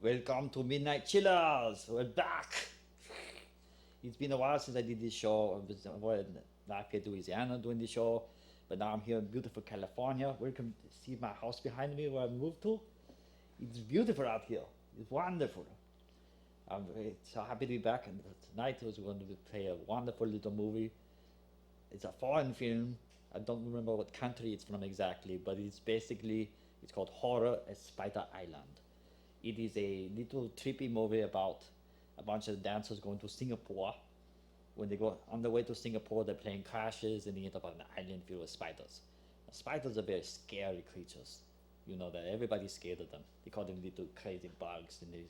Welcome to Midnight Chillers. We're back. It's been a while since I did this show. I was back in Louisiana doing the show, but now I'm here in beautiful California. Welcome to see my house behind me where I moved to. It's beautiful out here. It's wonderful. I'm so happy to be back, and tonight we're going to play a wonderful little movie. It's a foreign film. I don't remember what country it's from exactly, but it's called Horror at Spider Island. It is a little trippy movie about a bunch of dancers going to Singapore. When they go on the way to Singapore, they're playing crashes and they end up on an island filled with spiders. Now, spiders are very scary creatures. You know that everybody's scared of them. They call them little crazy bugs and they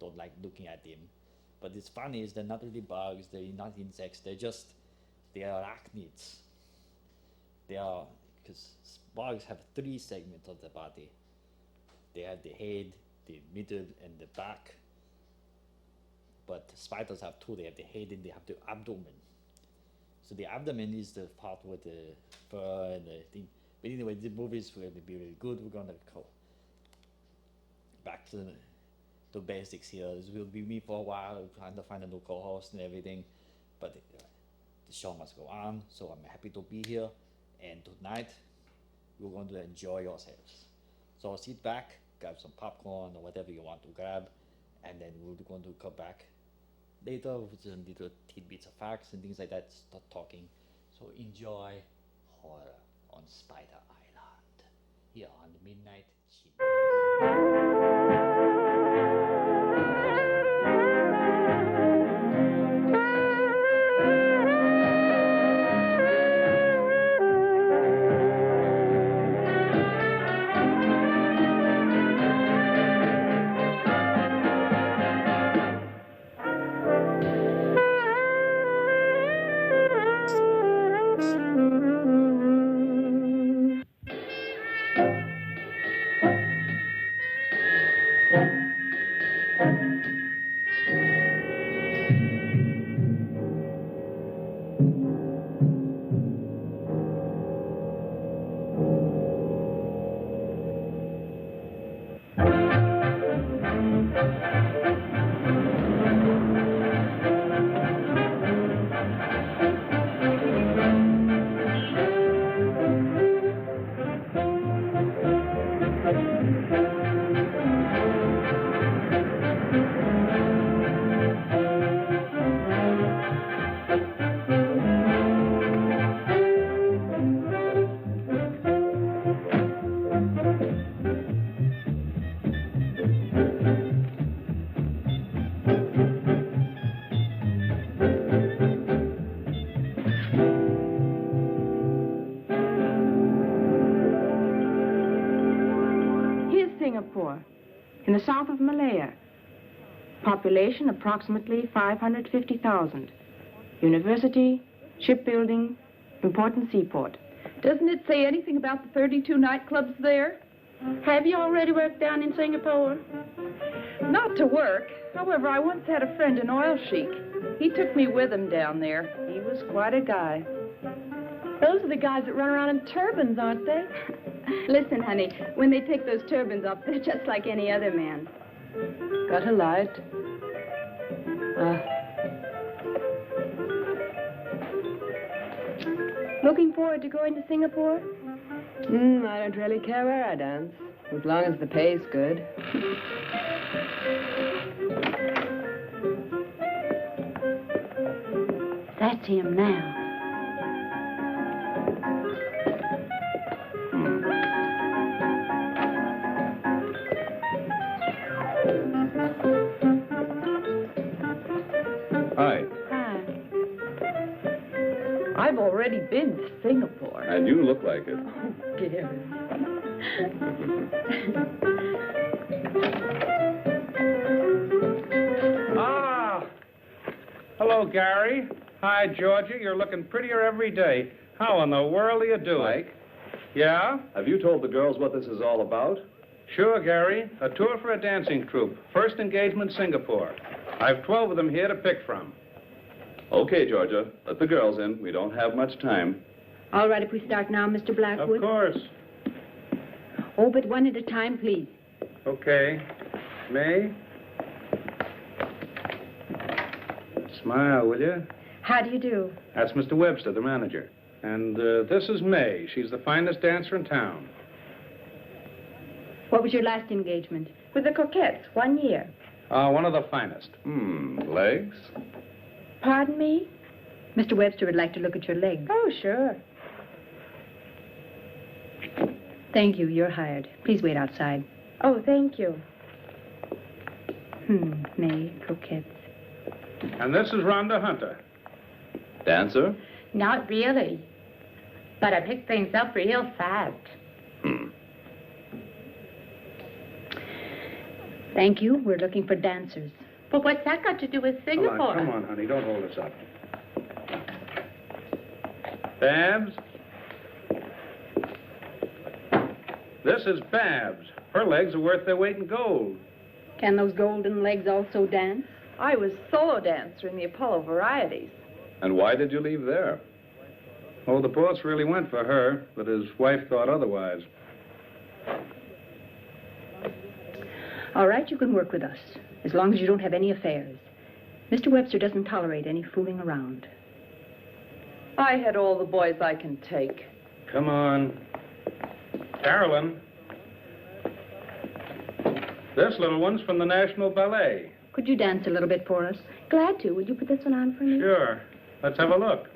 don't like looking at them. But it's funny is they're not really bugs, they're not insects, they're arachnids. Because bugs have 3 segments of the body. They have the head, the middle, and the back. But spiders have 2. They have the head and they have the abdomen. So the abdomen is the part with the fur and the thing. But anyway, the movie is going to be really good. We're going to go back to the basics here. This will be me for a while, trying to find a new co-host and everything. But the show must go on, so I'm happy to be here. And tonight, you're going to enjoy yourselves. So sit back, grab some popcorn or whatever you want to grab, and then we're going to come back later with some little tidbits of facts and things like that, start talking. So enjoy Horror on Spider Island, here on the Midnight Chillers. In the south of Malaya. Population approximately 550,000. University, shipbuilding, important seaport. Doesn't it say anything about the 32 nightclubs there? Have you already worked down in Singapore? Not to work. However, I once had a friend, an oil sheik. He took me with him down there. He was quite a guy. Those are the guys that run around in turbans, aren't they? Listen, honey, when they take those turbans off, they're just like any other man. Got a light? Looking forward to going to Singapore? I don't really care where I dance, as long as the pay's good. That's him now. Hi. Hi. I've already been to Singapore. And you look like it. Oh, dear. Hello, Gary. Hi, Georgia. You're looking prettier every day. How in the world are you doing? Mike? Yeah? Have you told the girls what this is all about? Sure, Gary. A tour for a dancing troupe. First engagement, Singapore. I've 12 of them here to pick from. Okay, Georgia. Let the girls in. We don't have much time. All right, if we start now, Mr. Blackwood. Of course. Oh, but one at a time, please. Okay. May? Smile, will you? How do you do? That's Mr. Webster, the manager. And this is May. She's the finest dancer in town. What was your last engagement? With the Coquettes, 1 year. One of the finest. Legs? Pardon me? Mr. Webster would like to look at your legs. Oh, sure. Thank you. You're hired. Please wait outside. Oh, thank you. May, Coquettes. And this is Rhonda Hunter. Dancer? Not really. But I pick things up real fast. Thank you. We're looking for dancers. But what's that got to do with Singapore? Come on, honey. Don't hold us up. Babs? This is Babs. Her legs are worth their weight in gold. Can those golden legs also dance? I was solo dancer in the Apollo Varieties. And why did you leave there? Oh, the boss really went for her, but his wife thought otherwise. All right, you can work with us, as long as you don't have any affairs. Mr. Webster doesn't tolerate any fooling around. I had all the boys I can take. Come on. Carolyn. This little one's from the National Ballet. Could you dance a little bit for us? Glad to. Would you put this one on for me? Sure. Let's have a look.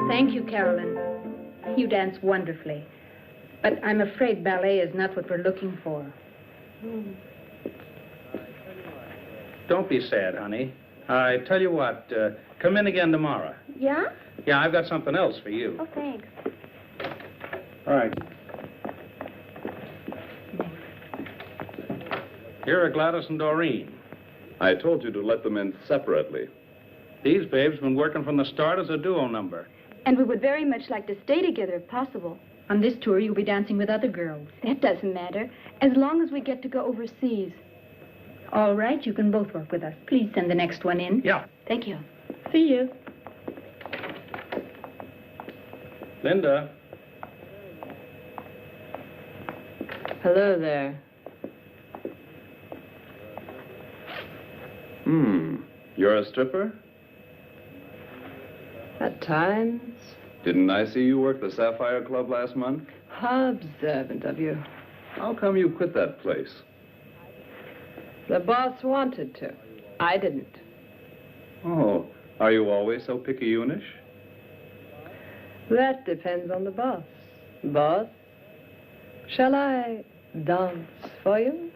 Thank you, Carolyn. You dance wonderfully. But I'm afraid ballet is not what we're looking for. Don't be sad, honey. I tell you what, come in again tomorrow. Yeah? Yeah, I've got something else for you. Oh, thanks. All right. Here are Gladys and Doreen. I told you to let them in separately. These babes been working from the start as a duo number. And we would very much like to stay together if possible. On this tour, you'll be dancing with other girls. That doesn't matter, as long as we get to go overseas. All right, you can both work with us. Please send the next one in. Yeah. Thank you. See you. Linda. Hello there. You're a stripper? At times. Didn't I see you work the Sapphire Club last month? How observant of you. How come you quit that place? The boss wanted to. I didn't. Oh, are you always so picayunish? That depends on the boss. Boss, shall I dance for you?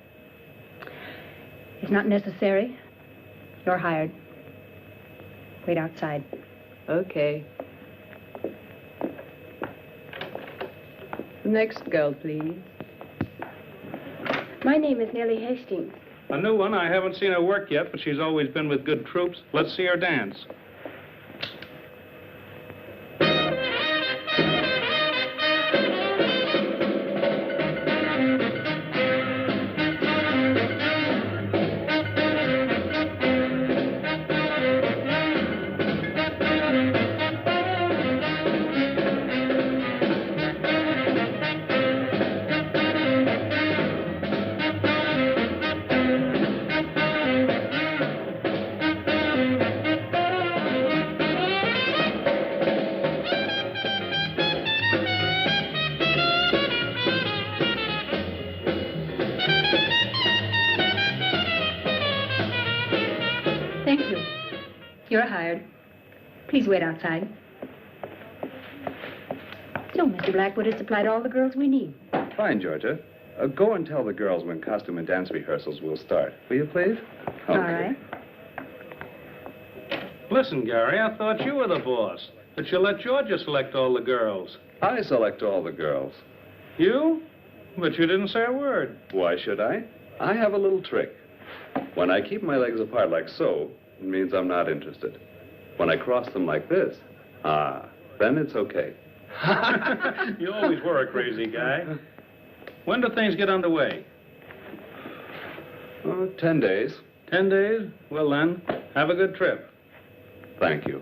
It's not necessary. You're hired. Wait outside. Okay. Next girl, please. My name is Nellie Hastings. A new one. I haven't seen her work yet, but she's always been with good troops. Let's see her dance. Thank you. You're hired. Please wait outside. No, Mr. Blackwood has supplied all the girls we need. Fine, Georgia. Go and tell the girls when costume and dance rehearsals will start. Will you, please? Okay. All right. Listen, Gary, I thought you were the boss. But you let Georgia select all the girls. I select all the girls. You? But you didn't say a word. Why should I? I have a little trick. When I keep my legs apart like so, it means I'm not interested. When I cross them like this, then it's okay. You always were a crazy guy. When do things get underway? 10 days. 10 days? Well then, have a good trip. Thank you.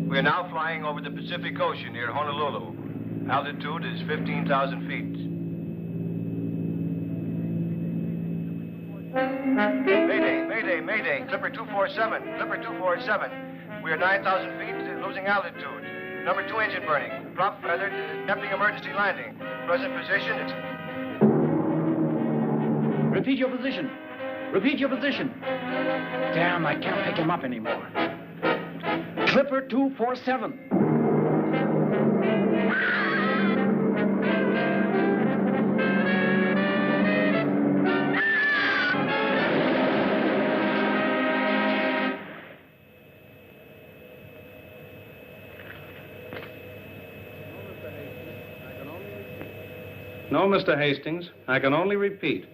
We're now flying over the Pacific Ocean near Honolulu. Altitude is 15,000 feet. Mayday, mayday, mayday. Clipper 247, Clipper 247. We are 9,000 feet, losing altitude. Number 2 engine burning. Prop feathered, attempting emergency landing. Present position is... Repeat your position. Repeat your position. Damn, I can't pick him up anymore. Clipper 247. No, Mr. Hastings, I can only repeat.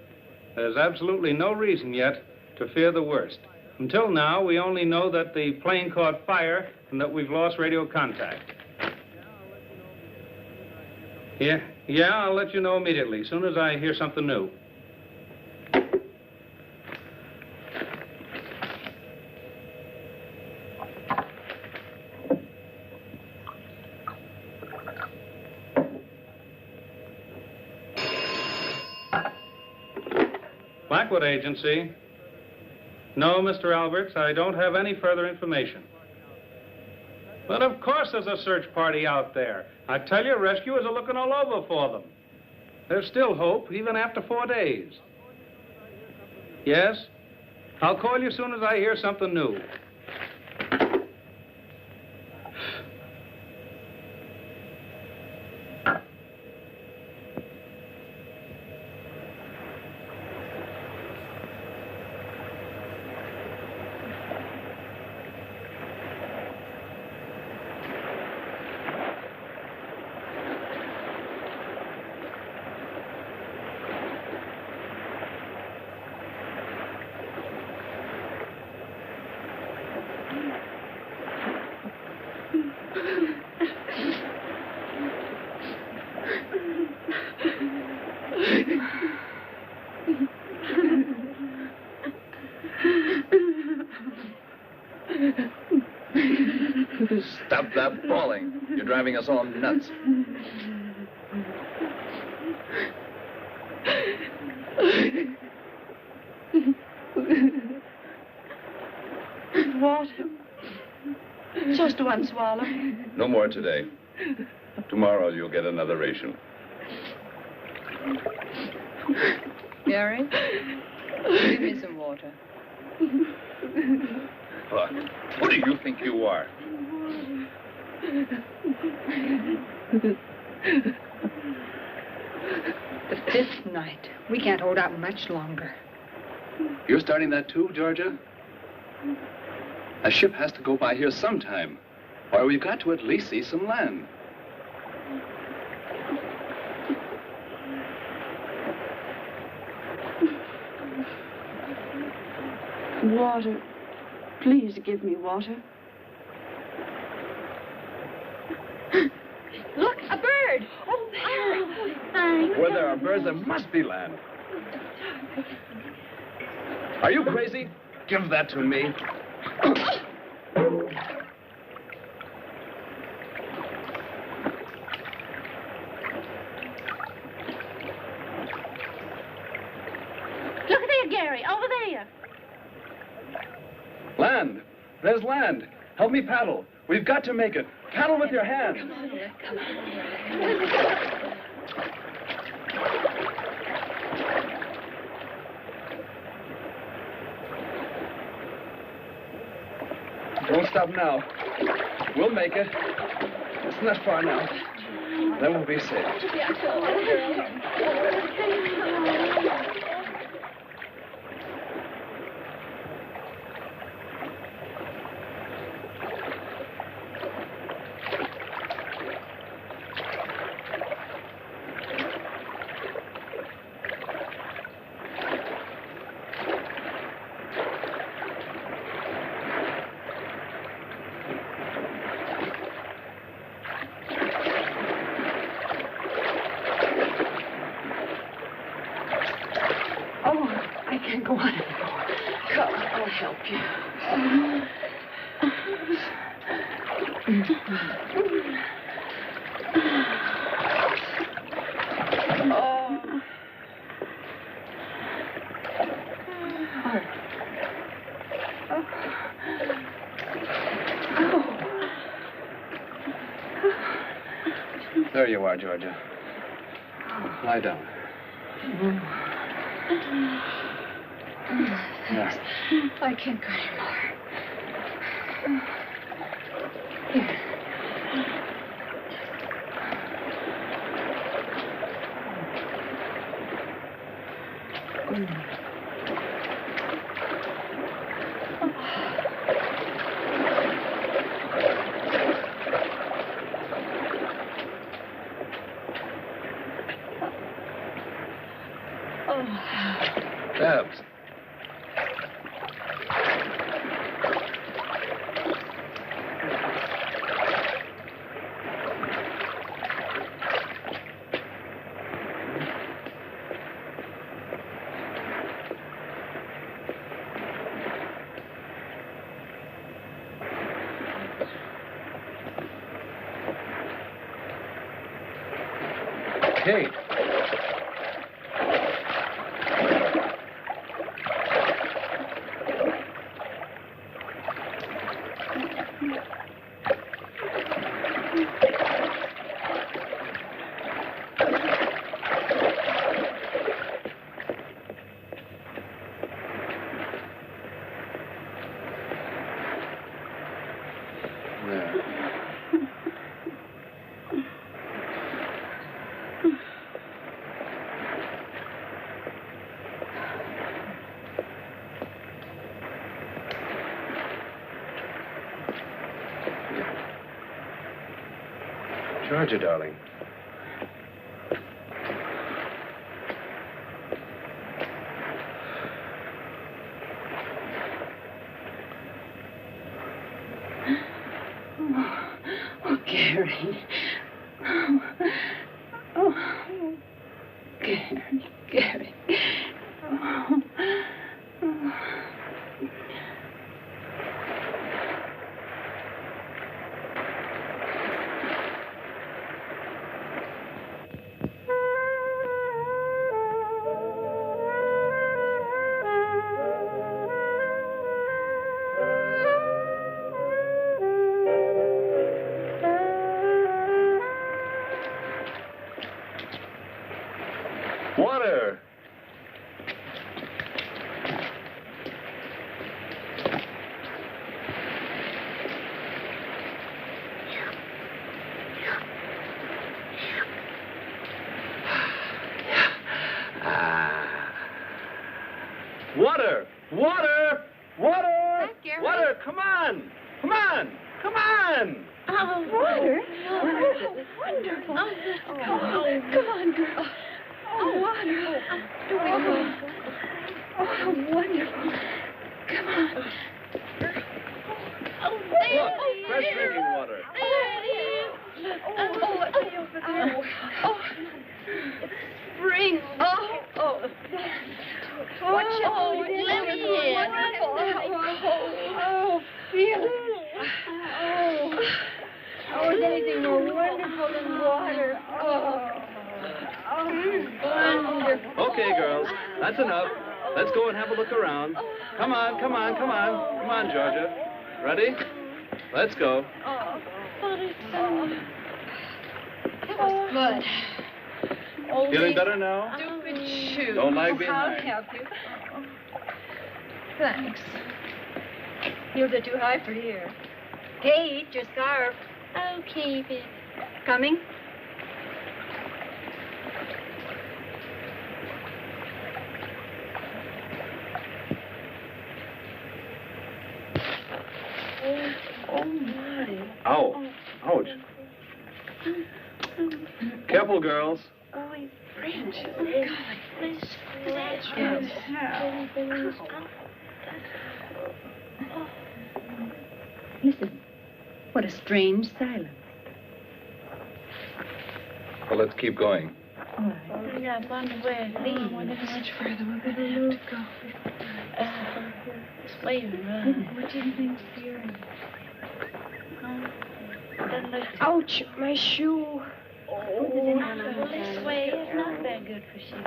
There's absolutely no reason yet to fear the worst. Until now, we only know that the plane caught fire and that we've lost radio contact. Yeah, I'll let you know immediately, as soon as I hear something new. Blackwood Agency. No, Mr. Alberts, I don't have any further information. But of course there's a search party out there. I tell you, rescuers are looking all over for them. There's still hope, even after 4 days. Yes? I'll call you as soon as I hear something new. Stop that bawling. You're driving us all nuts. Water. Just one swallow. No more today. Tomorrow you'll get another ration. Gary, give me some water. Who do you think you are? The 5th night. We can't hold out much longer. You're starting that too, Georgia? A ship has to go by here sometime, or we've got to at least see some land. Water. Please give me water. Look, a bird. Oh, there. Thanks. Where there are birds, there must be land. Are you crazy? Give that to me. Look there, Gary, over there. Land. There's land. Help me paddle. We've got to make it. Paddle with your hands. Come on. Don't stop now. We'll make it. It's not far now. Then we'll be safe. Go on anymore. Come, I'll help you. There you are, Georgia. Lie down. Yes. I can't go anymore. Here. Babs. Kate. Georgia, darling. Oh, Gary. Oh, Gary. Oh. Water! Water! Water! Water! Water! Come on! Come on! Come on! Oh, water. Oh, wonderful. Come on, girl. Oh, water. Oh, wonderful. Come on. Look, fresh drinking water. Spring. Watch out. Let me in. Feel it. Is anything more wonderful than water? Wonderful. Okay, girls, that's enough. Let's go and have a look around. Come on, come on, come on. Come on, Georgia. Ready? Let's go. That was good. Feeling better now? Stupid shoe. Don't lag I'll behind. help you. Thanks. Heels are too high for here. Kate, your scarf. Oh, keep it. Coming? Oh, my. Ow. Ouch. Careful, girls. Oh, he's French. Listen. What a strange silence. Well, let's keep going. Yeah, I wonder where it leads. I wonder how much further we're going to have to go. Just wait a minute. What do you think's here? Ouch, my shoe. This way is not that good for shoes.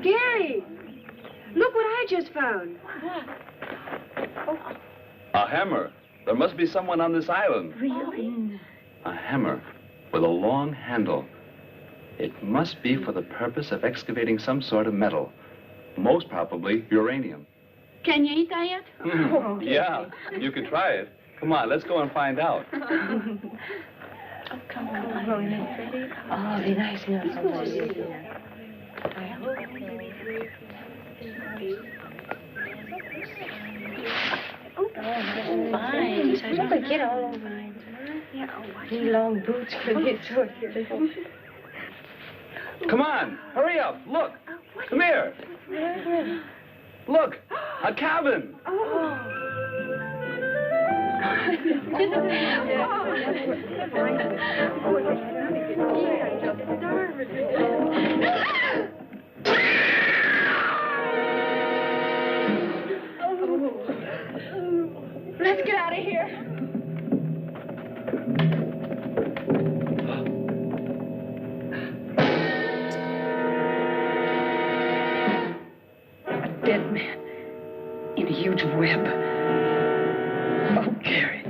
Gary, look what I just found. What? A hammer. There must be someone on this island. Really? A hammer with a long handle. It must be for the purpose of excavating some sort of metal. Most probably uranium. Can you eat that yet? Yeah, you can try it. Come on, let's go and find out. Oh, come on. Oh, be nice enough. I hope so. Fine. So I don't forget all over mine. These long boots for this sort of. Come on, hurry up. Look. Come here. Look, a cabin. Let's get out of here. A dead man in a huge web. Oh, Gary.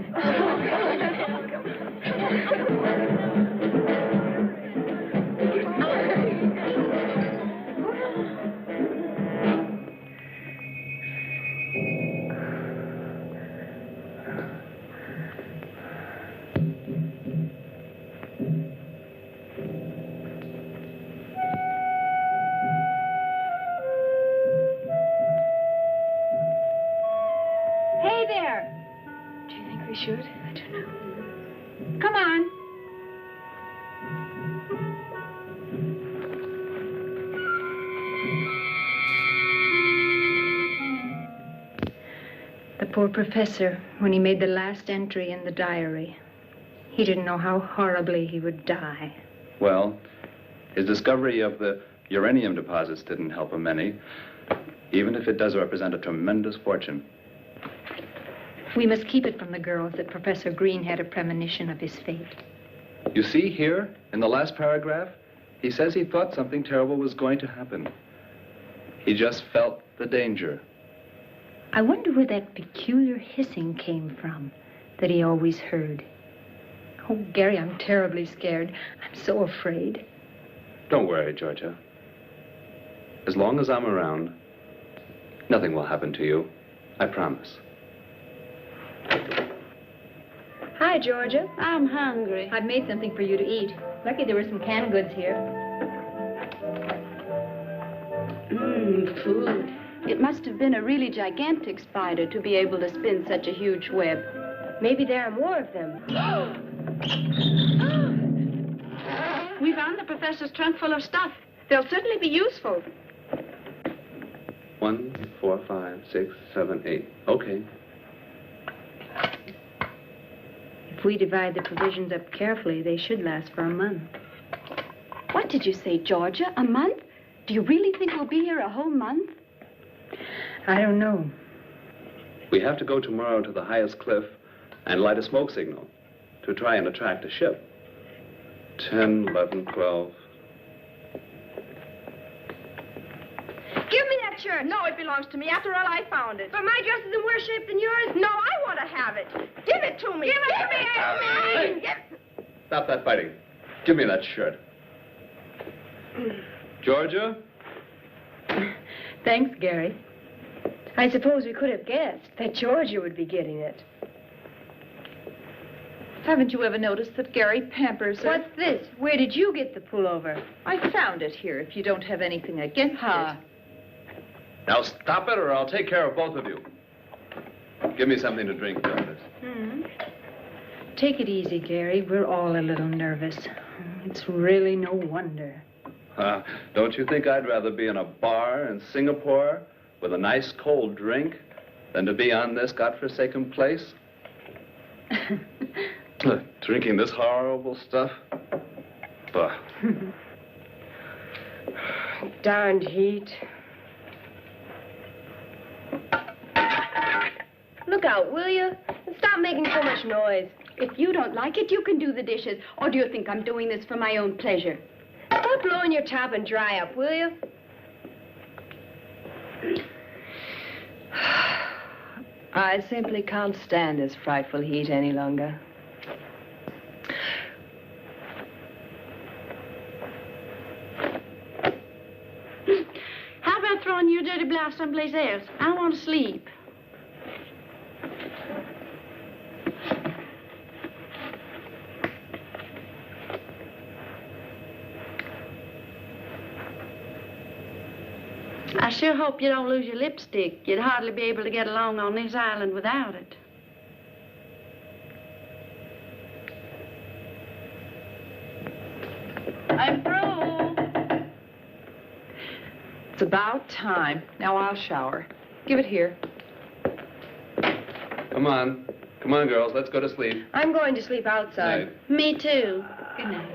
Hey there. Do you think we should? I don't know. Come on. The poor professor, when he made the last entry in the diary, he didn't know how horribly he would die. Well, his discovery of the uranium deposits didn't help him any, even if it does represent a tremendous fortune. We must keep it from the girls that Professor Green had a premonition of his fate. You see here, in the last paragraph, he says he thought something terrible was going to happen. He just felt the danger. I wonder where that peculiar hissing came from that he always heard. Oh, Gary, I'm terribly scared. I'm so afraid. Don't worry, Georgia. As long as I'm around, nothing will happen to you. I promise. Hi, Georgia. I'm hungry. I've made something for you to eat. Lucky there were some canned goods here. Food. It must have been a really gigantic spider to be able to spin such a huge web. Maybe there are more of them. We found the professor's trunk full of stuff. They'll certainly be useful. 1, 4, 5, 6, 7, 8. Okay. If we divide the provisions up carefully, they should last for a month. What did you say, Georgia? A month? Do you really think we'll be here a whole month? I don't know. We have to go tomorrow to the highest cliff and light a smoke signal to try and attract a ship. 10, 11, 12. Give me that shirt. No, it belongs to me. After all, I found it. But my dress is in worse shape than yours. No, I want to have it. Give it to me. Give it to me. Stop that fighting. Give me that shirt. Georgia? Thanks, Gary. I suppose we could have guessed that Georgia would be getting it. Haven't you ever noticed that Gary pampers her? What's this? Where did you get the pullover? I found it here, if you don't have anything against it. Now stop it or I'll take care of both of you. Give me something to drink, Douglas. Take it easy, Gary. We're all a little nervous. It's really no wonder. Don't you think I'd rather be in a bar in Singapore with a nice cold drink than to be on this godforsaken place? Drinking this horrible stuff? Bah. Darned heat. Look out, will you? And stop making so much noise. If you don't like it, you can do the dishes. Or do you think I'm doing this for my own pleasure? Stop blowing your top and dry up, will you? I simply can't stand this frightful heat any longer. How about throwing your dirty blouse someplace else? I want to sleep. I sure hope you don't lose your lipstick. You'd hardly be able to get along on this island without it. I'm through. It's about time. Now I'll shower. Give it here. Come on. Come on, girls. Let's go to sleep. I'm going to sleep outside. Night. Me too. Good night.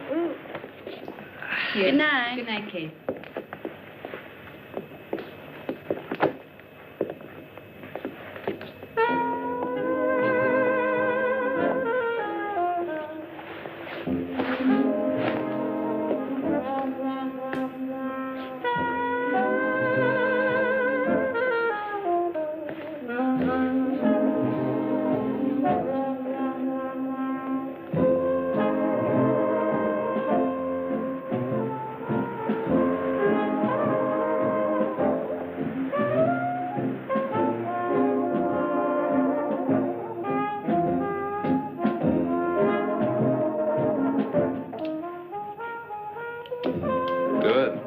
Good night. Good night, Kate. Good.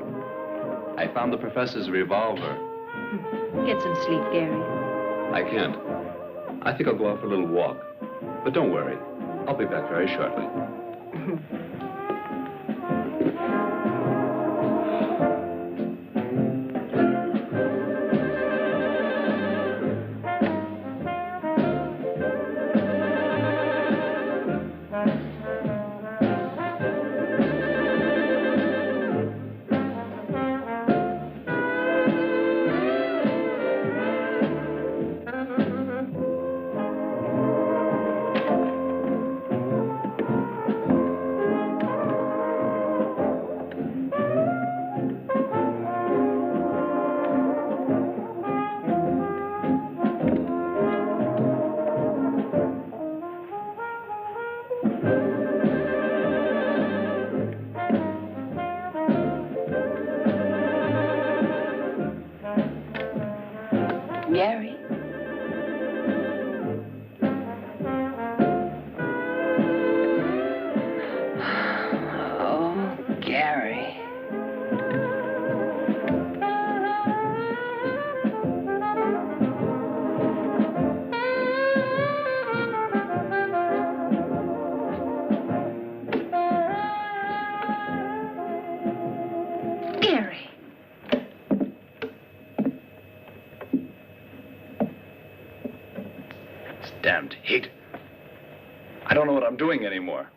I found the professor's revolver. Get some sleep, Gary. I can't. I think I'll go out for a little walk. But don't worry. I'll be back very shortly. Gary? Oh, Gary. Gary. Damned heat. I don't know what I'm doing anymore.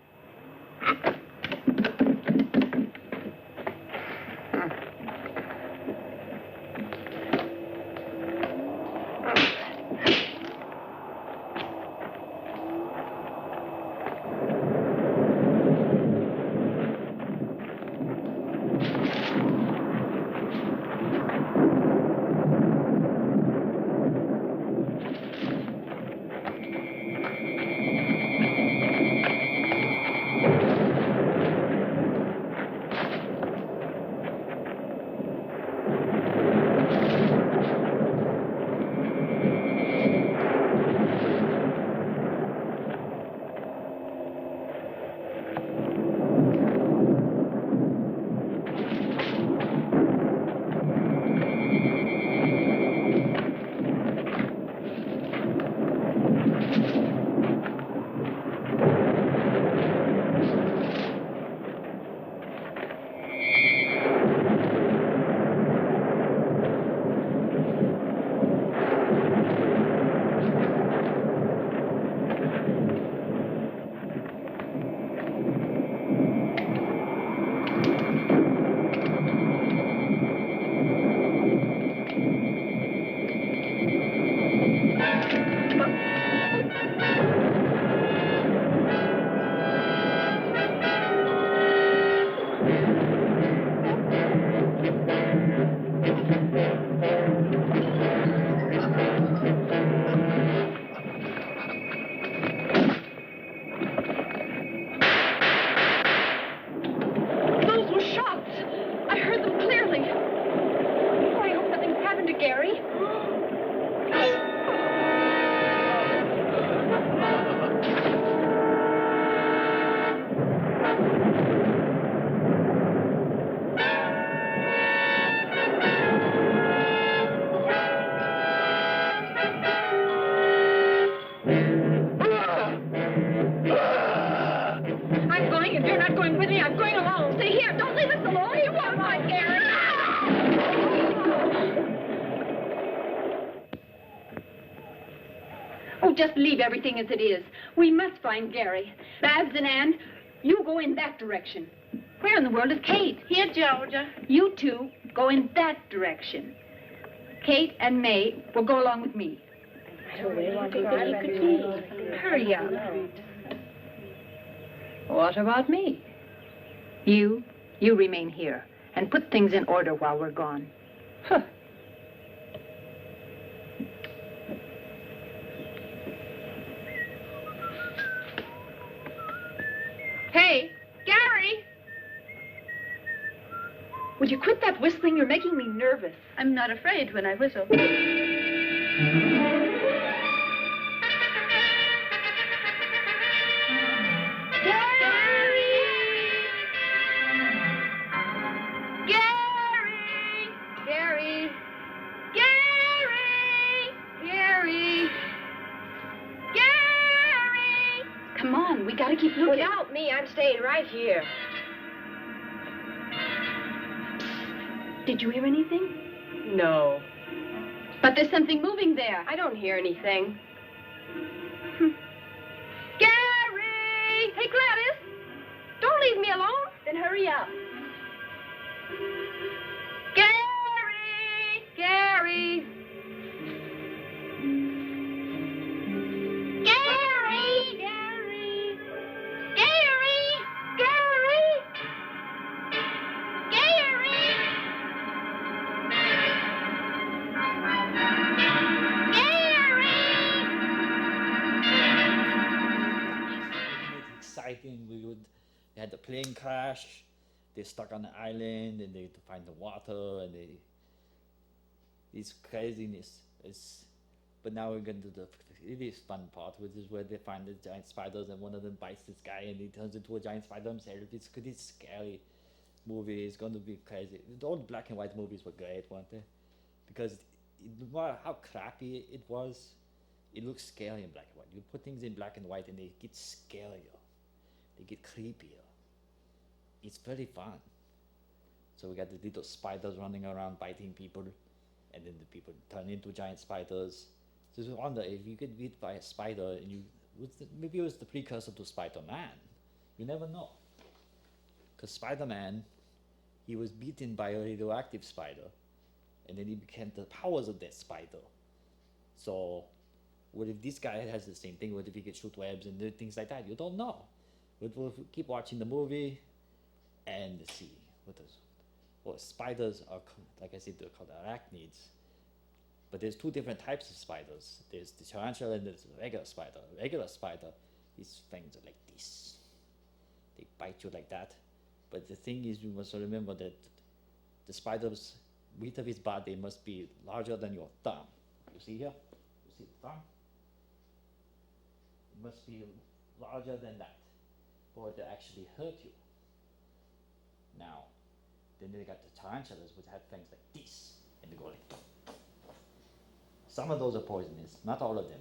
Just leave everything as it is. We must find Gary. Babs and Ann, you go in that direction. Where in the world is Kate? Here, Georgia. You two go in that direction. Kate and May will go along with me. Hurry up. What about me? You remain here and put things in order while we're gone. Huh. Hey, Gary! Would you quit that whistling? You're making me nervous. I'm not afraid when I whistle. We gotta keep looking. Without me, I'm staying right here. Did you hear anything? No. But there's something moving there. I don't hear anything. Gary! Hey, Gladys! Don't leave me alone. Then hurry up. Gary! Gary! They had the plane crash. They're stuck on the island, and they had to find the water, and it's craziness. But now we're going to the really fun part, which is where they find the giant spiders, and one of them bites this guy, and he turns into a giant spider himself. It's scary movie. It's going to be crazy. The old black and white movies were great, weren't they? Because no matter how crappy it was, it looks scary in black and white. You put things in black and white, and they get scarier. They get creepier. It's very fun. So we got the little spiders running around biting people, and then the people turn into giant spiders. Just wonder if you get bit by a spider and maybe it was the precursor to Spider-Man. You never know. Because Spider-Man, he was beaten by a radioactive spider, and then he became the powers of that spider. So, what if this guy has the same thing? What if he could shoot webs and do things like that? You don't know. But we'll keep watching the movie and see what spiders are. Like I said, they're called arachnids. But there's two different types of spiders. There's the tarantula and there's the regular spider. Regular spider, these fangs are like this. They bite you like that. But the thing is, you must remember that the spider's width of its body must be larger than your thumb. You see here? You see the thumb? It must be larger than that for it to actually hurt you. Now, then they got the tarantulas, which have fangs like this, and they go like. Some of those are poisonous, not all of them.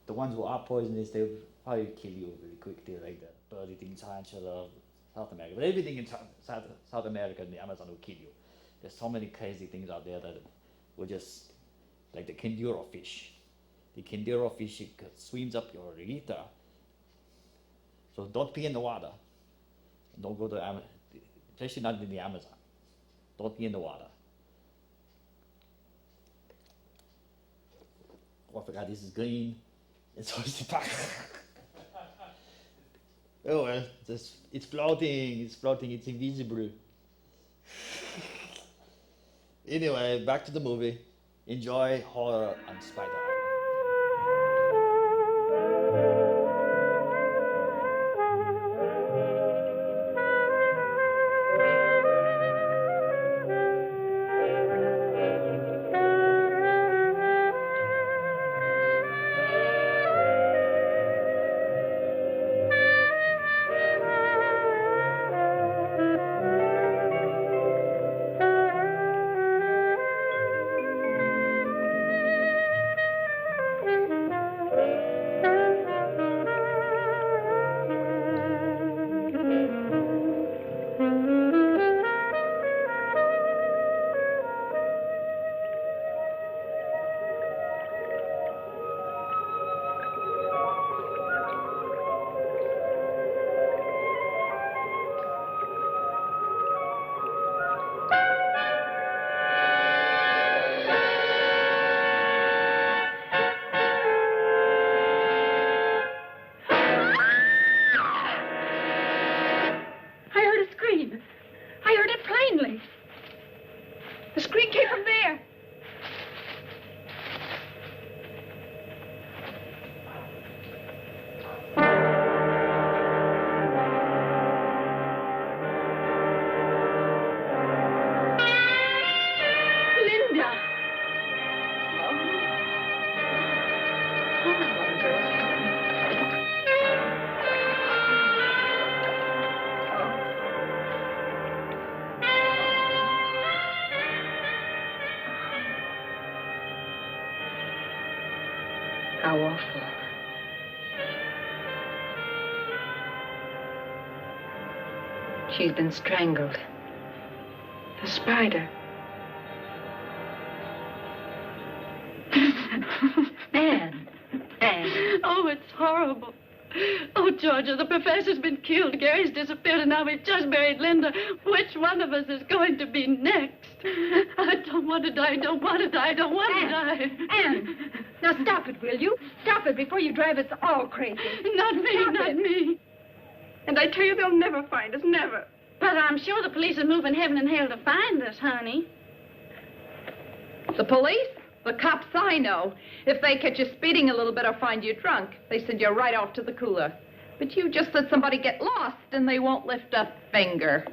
The ones who are poisonous, they'll probably kill you really quickly, like the bird-eating tarantula of South America. But everything in South America and the Amazon will kill you. There's so many crazy things out there that will just, like the Kinduro fish. The Kinduro fish, it swims up your urethra. So don't pee in the water. Don't go to Amazon, especially not in the Amazon. Don't pee in the water. Oh, I forgot this is green. And so it's the oh well, it's floating, it's invisible. Anyway, back to the movie. Enjoy horror on Spider Island. How awful. She's been strangled. The spider. Anne. Oh, it's horrible. Oh, Georgia, the professor's been killed. Gary's disappeared, and now we've just buried Linda. Which one of us is going to be next? I don't want to die, don't want to die, don't want to die. Anne, now stop it, will you? Stop it before you drive us all crazy. Not me, not me. And I tell you, they'll never find us, never. But I'm sure the police are moving heaven and hell to find us, honey. The police? The cops I know. If they catch you speeding a little bit or find you drunk, they send you right off to the cooler. But you just let somebody get lost and they won't lift a finger.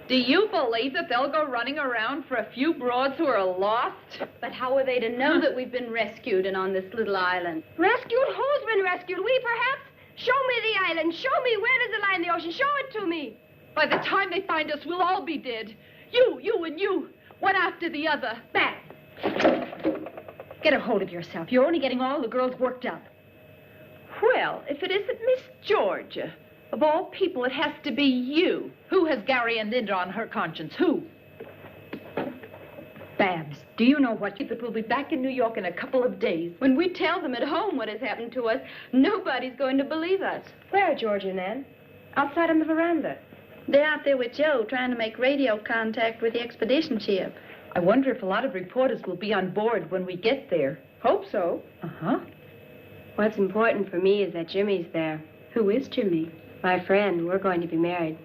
Do you believe that they'll go running around for a few broads who are lost? But how are they to know that we've been rescued and on this little island? Rescued? Who's been rescued? We, perhaps? Show me the island. Show me where does it lie in the ocean. Show it to me. By the time they find us, we'll all be dead. You, and you. One after the other. Back. Get a hold of yourself. You're only getting all the girls worked up. Well, if it isn't Miss Georgia, of all people, it has to be you. Who has Gary and Linda on her conscience? Who? Babs. Do you know what? That we'll be back in New York in a couple of days. When we tell them at home what has happened to us, nobody's going to believe us. Where are Georgia and Ann? Outside on the veranda. They're out there with Joe trying to make radio contact with the expedition ship. I wonder if a lot of reporters will be on board when we get there. Hope so. Uh-huh. What's important for me is that Jimmy's there. Who is Jimmy? My friend. We're going to be married.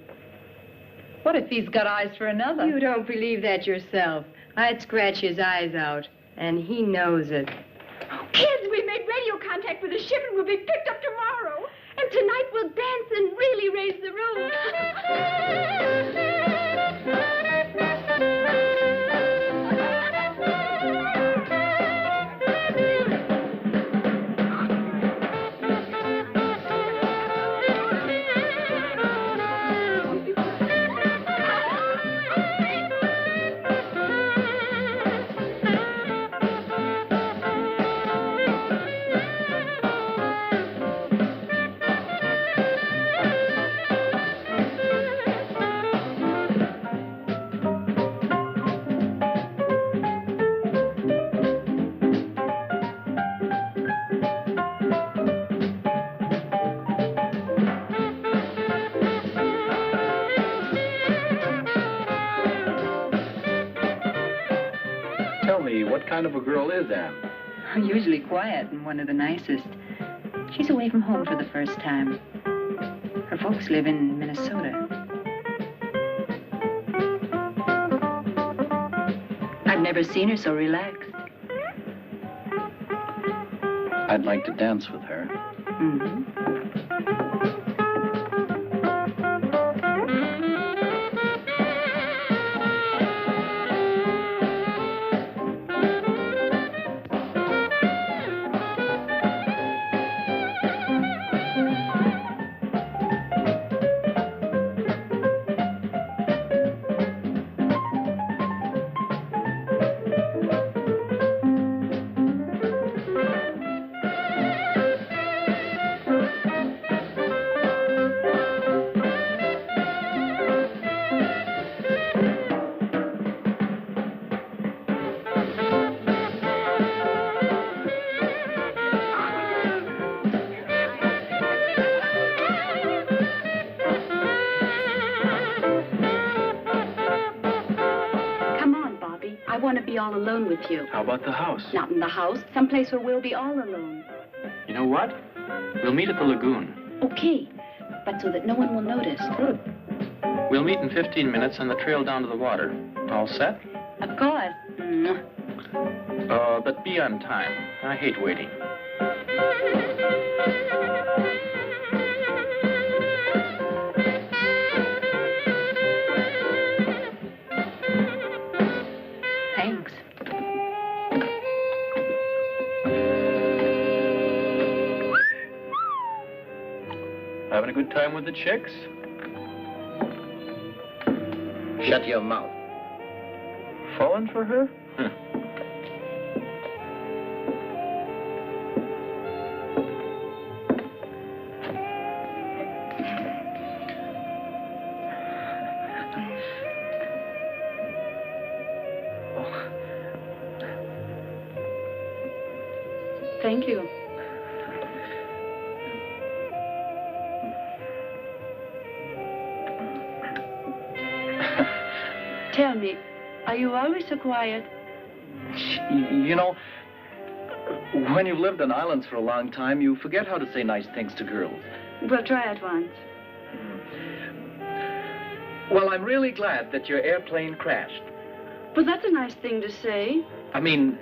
What if he's got eyes for another? You don't believe that yourself. I'd scratch his eyes out, and he knows it. Kids, we made radio contact with the ship and we'll be picked up tomorrow. And tonight we'll dance and really raise the roof. Tell me, what kind of a girl is Anne? Usually quiet and one of the nicest. She's away from home for the first time. Her folks live in Minnesota. I've never seen her so relaxed. I'd like to dance with her. Mm-hmm. All alone with you. How about the house? Not in the house. Someplace where we'll be all alone. You know what? We'll meet at the lagoon. Okay, but so that no one will notice. Good. We'll meet in 15 minutes on the trail down to the water. All set? Of course. But be on time. I hate waiting. Thanks. Having a good time with the chicks? Shut your mouth. Falling for her? Thank you. Tell me, are you always so quiet? You know, when you've lived on islands for a long time, you forget how to say nice things to girls. We'll try it once. Well, I'm really glad that your airplane crashed. Well, that's a nice thing to say. I mean,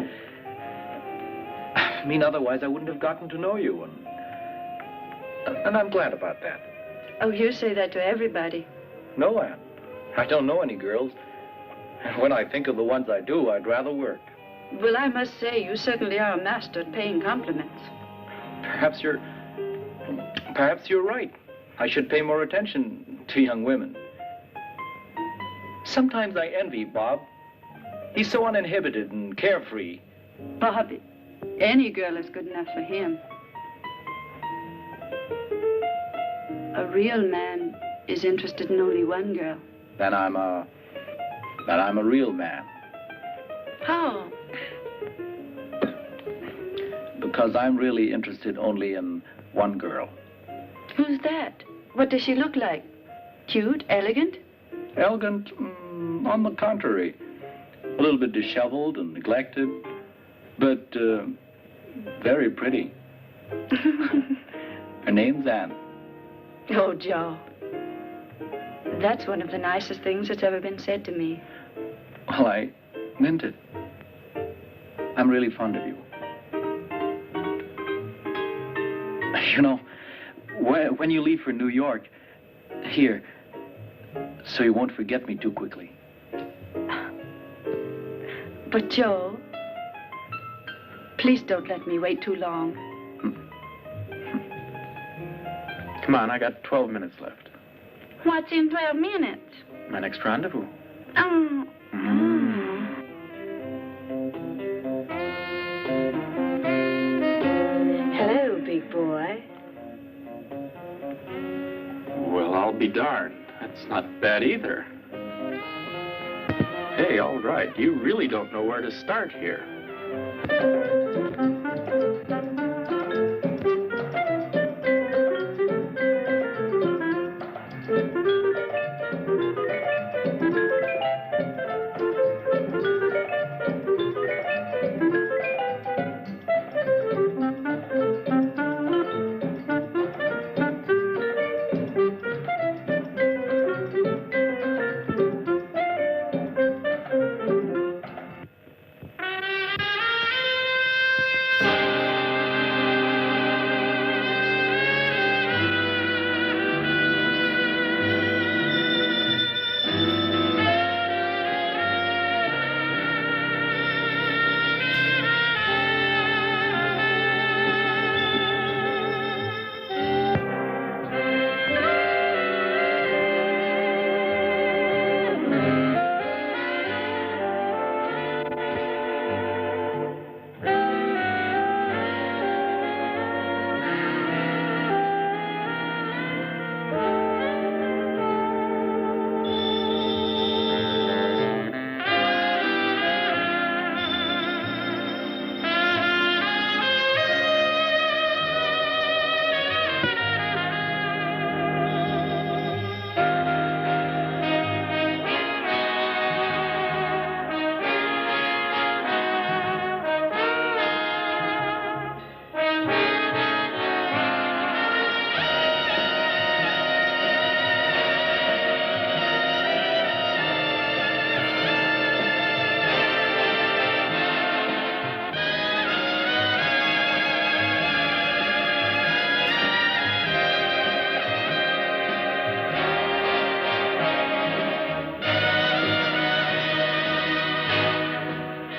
otherwise I wouldn't have gotten to know you, and I'm glad about that. Oh, you say that to everybody. No, Anne. I don't know any girls. And when I think of the ones I do, I'd rather work. Well, I must say, you certainly are a master at paying compliments. Perhaps you're right. I should pay more attention to young women. Sometimes I envy Bob. He's so uninhibited and carefree. Bob, any girl is good enough for him. A real man is interested in only one girl. Then I'm a real man. How? Because I'm really interested only in one girl. Who's that? What does she look like? Cute? Elegant? Elegant? On the contrary. A little bit disheveled and neglected, but very pretty. Her name's Anne. Oh, Joe. That's one of the nicest things that's ever been said to me. Well, I meant it. I'm really fond of you. You know, when you leave for New York, here, so you won't forget me too quickly. But, Joe, please don't let me wait too long. Come on, I got 12 minutes left. What's in 12 minutes? My next rendezvous. Hello, big boy. Well, I'll be darned. That's not bad either. Hey, all right. You really don't know where to start here.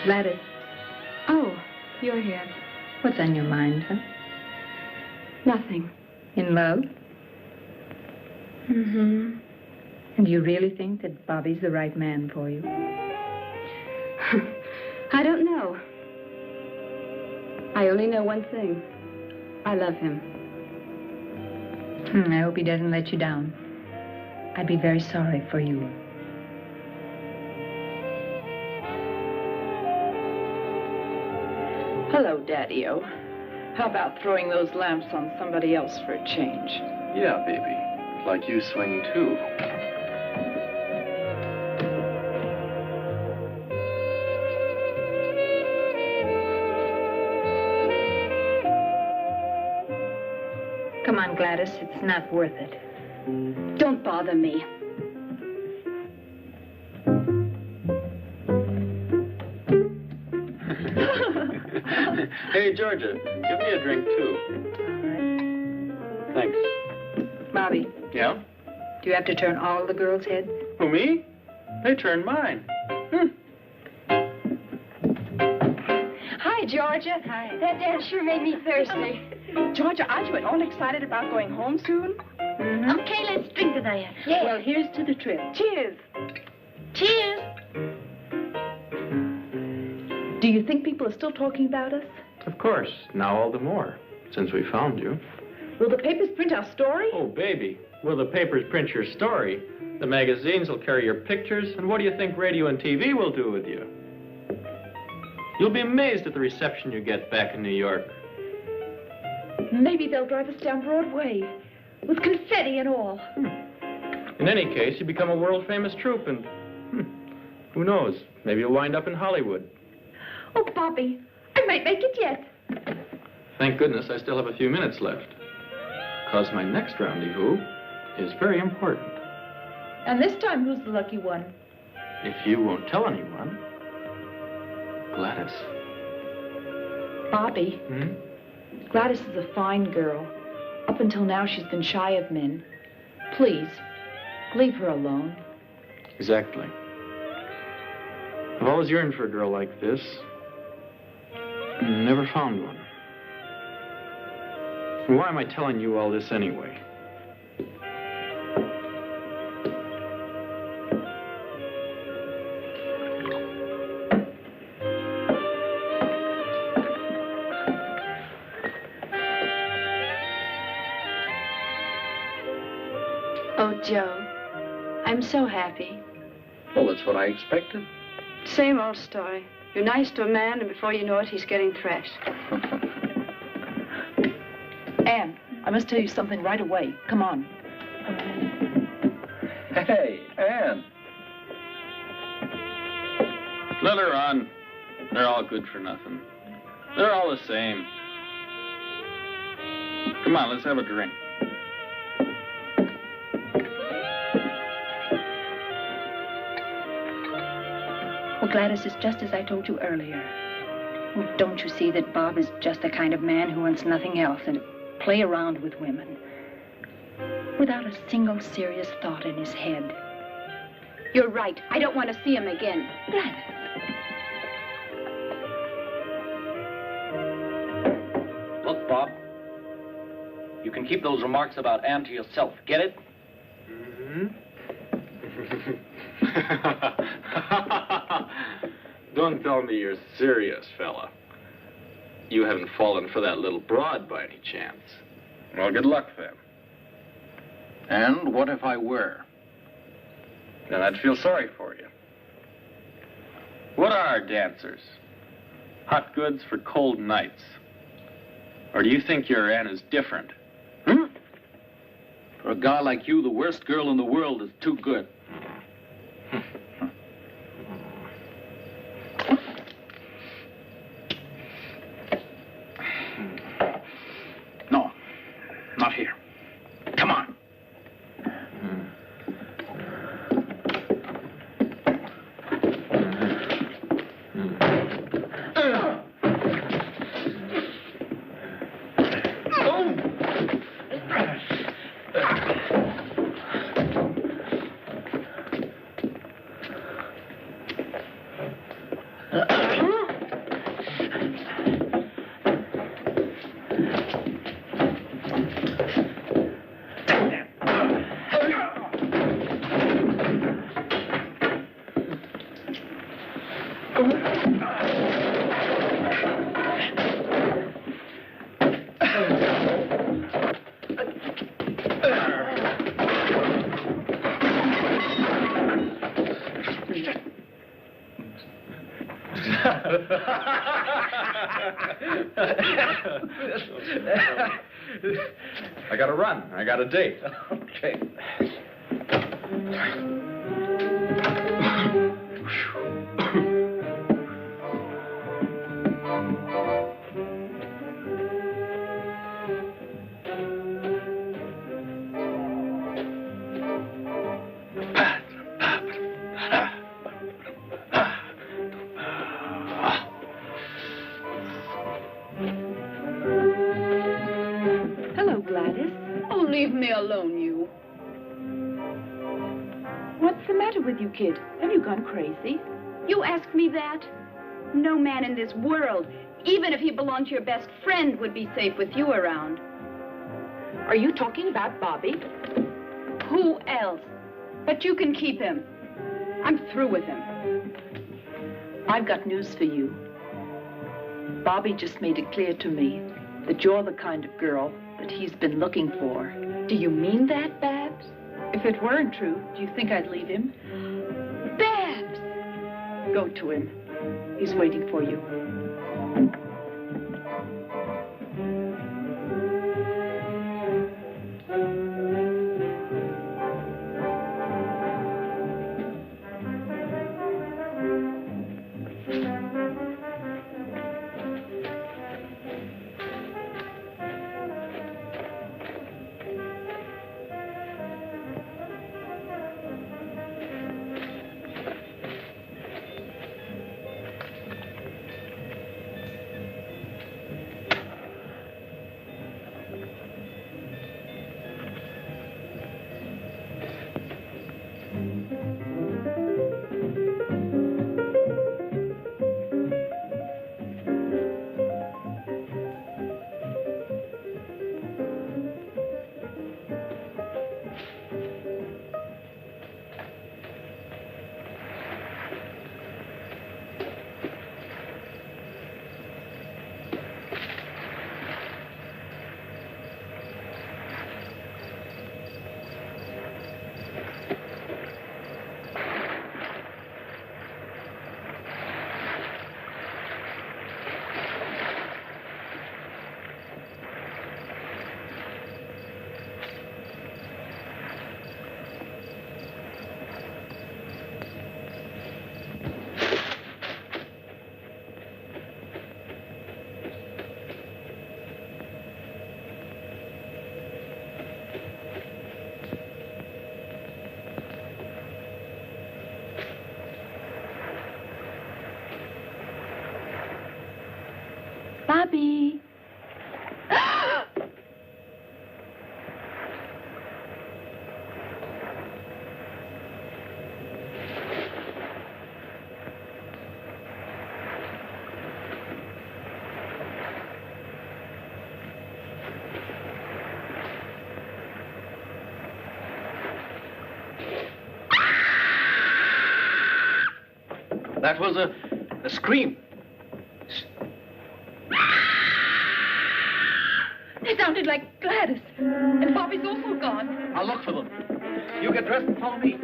Gladys. Oh, you're here. What's on your mind, huh? Nothing. In love? Mm-hmm. And do you really think that Bobby's the right man for you? I don't know. I only know one thing. I love him. I hope he doesn't let you down. I'd be very sorry for you. Hello, Daddy-O. How about throwing those lamps on somebody else for a change? Yeah, baby. Like you swing, too. Come on, Gladys. It's not worth it. Don't bother me. Hey, Georgia, give me a drink, too. All right. Thanks. Bobby, Yeah? do you have to turn all the girls' heads? Who, me? They turned mine. Hi, Georgia. Hi. That dance sure made me thirsty. Georgia, aren't you at all excited about going home soon? Mm-hmm. Okay, let's drink to that. Yeah. Well, here's to the trip. Cheers. Cheers. Do you think people are still talking about us? Of course. Now all the more, since we found you. Will the papers print our story? Oh, baby. Will the papers print your story? The magazines will carry your pictures, and what do you think radio and TV will do with you? You'll be amazed at the reception you get back in New York. Maybe they'll drive us down Broadway with confetti and all. In any case, you become a world-famous troupe, and who knows? Maybe you'll wind up in Hollywood. Oh, Bobby, I might make it yet. Thank goodness I still have a few minutes left, because my next rendezvous is very important. And this time, who's the lucky one? If you won't tell anyone, Gladys. Bobby, Gladys is a fine girl. Up until now, she's been shy of men. Please, leave her alone. Exactly. I've always yearned for a girl like this. Never found one. Why am I telling you all this anyway? Oh, Joe, I'm so happy. Well, that's what I expected. Same old story. You're nice to a man, and before you know it, he's getting thrashed. Anne, I must tell you something right away. Come on. Hey, Anne. Let her on. They're all good for nothing. They're all the same. Come on, let's have a drink. Well, Gladys, it's just as I told you earlier. Oh, don't you see that Bob is just the kind of man who wants nothing else than to play around with women without a single serious thought in his head? You're right. I don't want to see him again. Gladys. Look, Bob. You can keep those remarks about Anne to yourself. Get it? Don't tell me you're serious, fella. You haven't fallen for that little broad by any chance. Well, good luck, then. And what if I were? Then I'd feel sorry for you. What are dancers? Hot goods for cold nights. Or do you think your Anne is different? For a guy like you, the worst girl in the world is too good. No, not here. Come on. I gotta run. I got a date. Okay. Hello, Gladys. Oh, leave me alone, you. What's the matter with you, kid? Have you gone crazy? You ask me that? No man in this world, even if he belonged to your best friend, would be safe with you around. Are you talking about Bobby? Who else? But you can keep him. I'm through with him. I've got news for you. Bobby just made it clear to me that you're the kind of girl that he's been looking for. Do you mean that, Babs? If it weren't true, do you think I'd leave him? Babs! Go to him. He's waiting for you. Bobby. That was a scream. They sounded like Gladys. And Bobby's also gone. I'll look for them. You get dressed and follow me.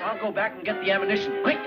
I'll go back and get the ammunition. Quick!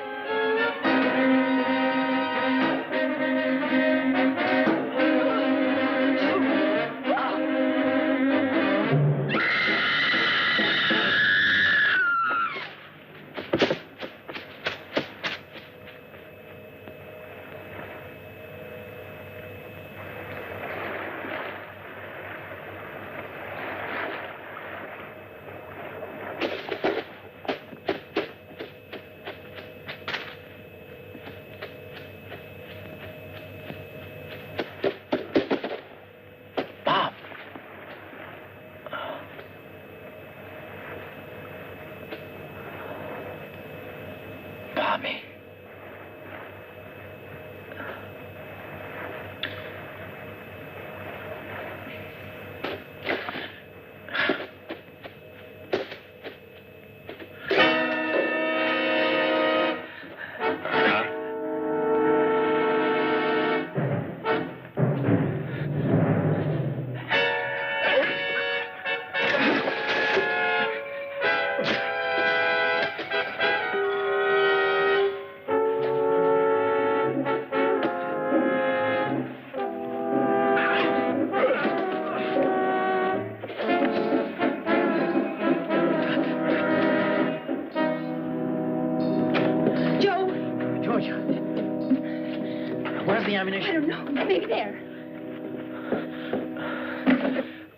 the ammunition? I don't know. Maybe there.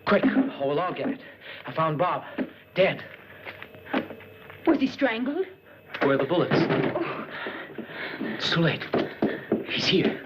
Quick, or we'll all get it. I found Bob. Dead. Was he strangled? Where are the bullets? Oh. It's too late. He's here.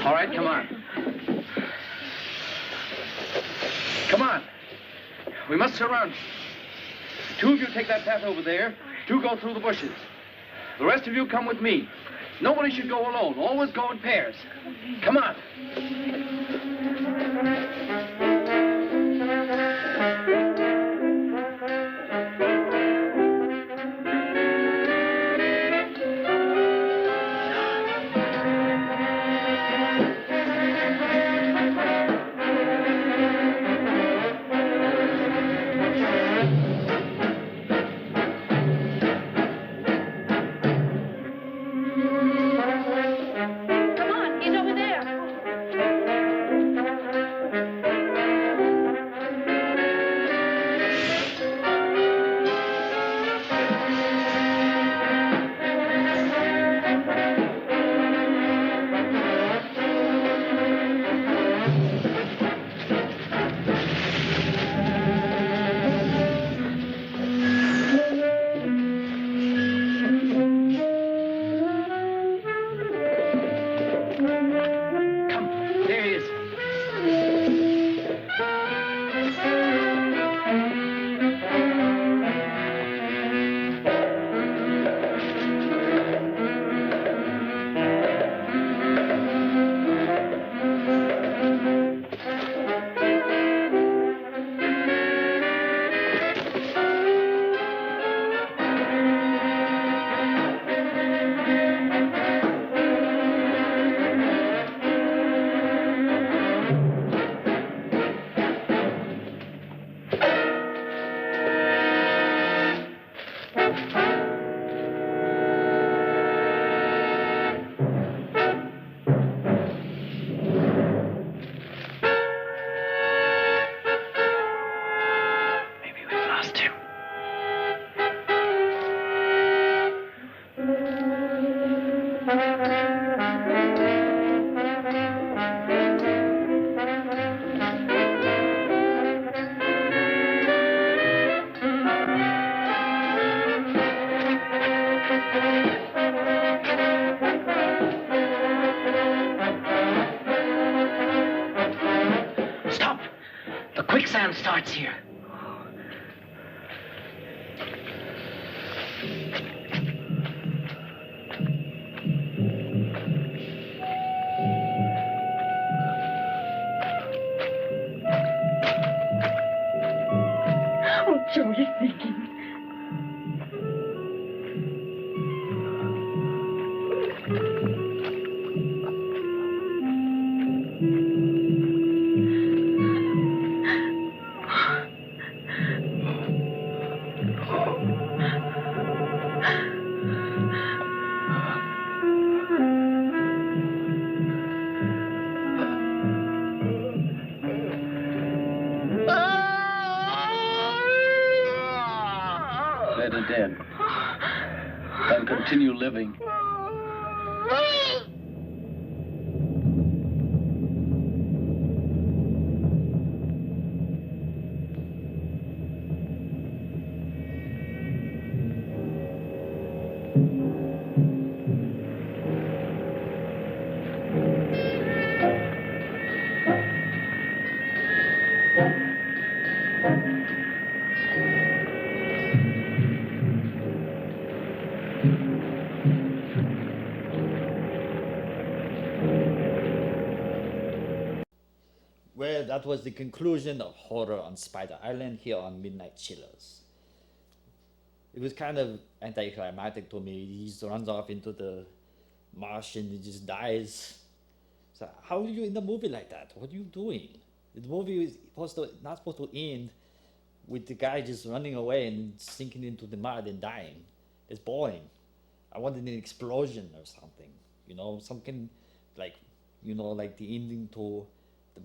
All right, come on. Come on. We must surround you. 2 of you take that path over there. 2 go through the bushes. The rest of you come with me. Nobody should go alone. Always go in pairs. Come on. Quicksand starts here. Oh, Joe, you're thinking. dead. And continue living. Well, that was the conclusion of Horror on Spider Island here on Midnight Chillers. It was kind of anticlimactic to me. He just runs off into the marsh and he just dies. So how are you in the movie like that? What are you doing? The movie is not supposed to end with the guy just running away and sinking into the mud and dying. It's boring. I wanted an explosion or something. You know, something like, you know, like the ending to the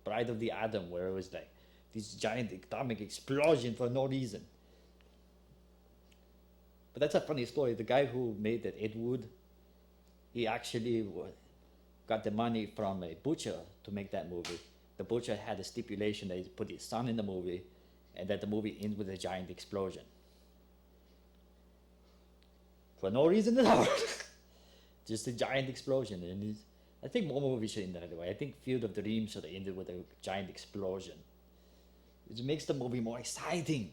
Bride of the Atom, where it was like this giant atomic explosion for no reason. But that's a funny story. The guy who made that, Ed Wood, he actually got the money from a butcher to make that movie. The butcher had a stipulation that he put his son in the movie and that the movie ends with a giant explosion. For no reason at all. Just a giant explosion. And I think more movies should end that way. I think Field of Dreams should have ended with a giant explosion. It makes the movie more exciting.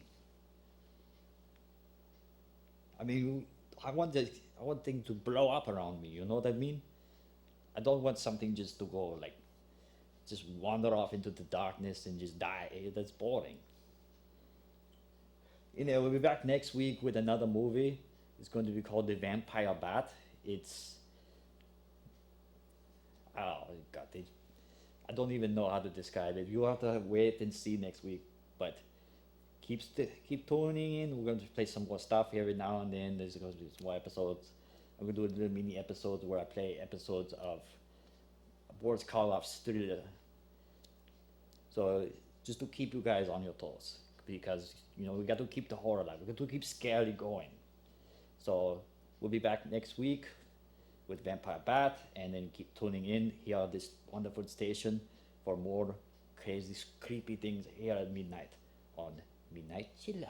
I mean, I want things to blow up around me, you know what I mean? I don't want something just to go like, just wander off into the darkness and just die. That's boring. You know, we'll be back next week with another movie. It's going to be called The Vampire Bat. It's, oh God, I don't even know how to describe it. You have to wait and see next week, but keep tuning in. We're going to play some more stuff every now and then. There's going to be some more episodes. I'm going to do a little mini episodes where I play episodes of Boris Karloff's Thriller. So just to keep you guys on your toes, because you know we got to keep the horror alive. We got to keep Scary going. So we'll be back next week with Vampire Bat, and then keep tuning in here at this wonderful station for more crazy, creepy things here at midnight on Midnight Chillers.